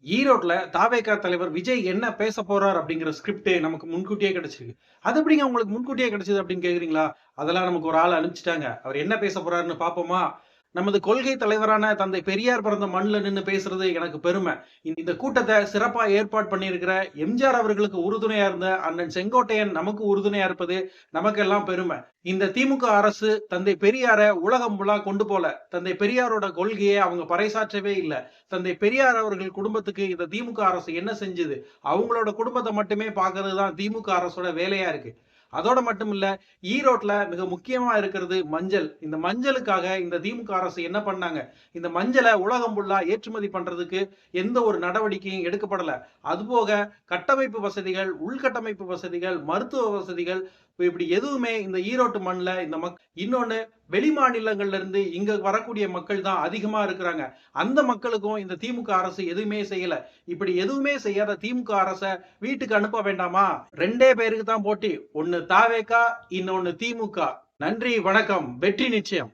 ஈரோட்ல தாவேகா தலைவர் விஜய் என்ன பேச போறார் அப்படிங்கிற ஸ்கிரிப்ட் நமக்கு முன்கூட்டியே கிடைச்சிருக்கு. அது எப்படிங்க உங்களுக்கு முன்கூட்டியே கிடைச்சது அப்படின்னு கேக்குறீங்களா? அதெல்லாம் நமக்கு ஒரு ஆள் அனுப்பிச்சுட்டாங்க. அவர் என்ன பேச போறாருன்னு பாப்போமா? நமது கொள்கை தலைவரான தந்தை பெரியார் பிறந்த மண்ணுல நின்னு பேசுறது எனக்கு பெருமை. இந்த கூட்டத்தை சிறப்பா ஏற்பாடு பண்ணியிருக்கிற எம்ஜிஆர் அவர்களுக்கு உறுதுணையா இருந்த அண்ணன் செங்கோட்டையன் நமக்கு உறுதுணையா இருப்பது நமக்கெல்லாம் பெருமை. இந்த திமுக அரசு தந்தை பெரியார உலகம் ஃபுல்லா கொண்டு போல. தந்தை பெரியாரோட கொள்கையை அவங்க பறைசாற்றவே இல்ல. தந்தை பெரியார் அவர்கள் குடும்பத்துக்கு இந்த திமுக அரசு என்ன செஞ்சது? அவங்களோட குடும்பத்த மட்டுமே பார்க்கிறது தான் திமுக அரசோட வேலையா இருக்கு. அதோட மட்டும் இல்ல, ஈரோட்ல மிக முக்கியமா இருக்கிறது மஞ்சள். இந்த மஞ்சளுக்காக இந்த திமுக அரசு என்ன பண்ணாங்க? இந்த மஞ்சள உலகம் ஃபுல்லா ஏற்றுமதி பண்றதுக்கு எந்த ஒரு நடவடிக்கையும் எடுக்கப்படல. அதுபோக கட்டமைப்பு வசதிகள், உள்கட்டமைப்பு வசதிகள், மருத்துவ வசதிகள் இப்படி எதுவுமே இந்த ஈரோட்டு மண்ல இந்த இன்னொன்னு வெளி மாநிலங்கள்ல இருந்து இங்க வரக்கூடிய மக்கள் தான் அதிகமா இருக்கிறாங்க. அந்த மக்களுக்கும் இந்த திமுக அரசு எதுவுமே செய்யல. இப்படி எதுவுமே செய்யாத திமுக அரச வீட்டுக்கு அனுப்ப வேண்டாமா? 2 பேருக்கு தான் போட்டி. ஒண்ணு தாவேகா, இன்னொன்னு திமுக. நன்றி, வணக்கம். வெற்றி நிச்சயம்.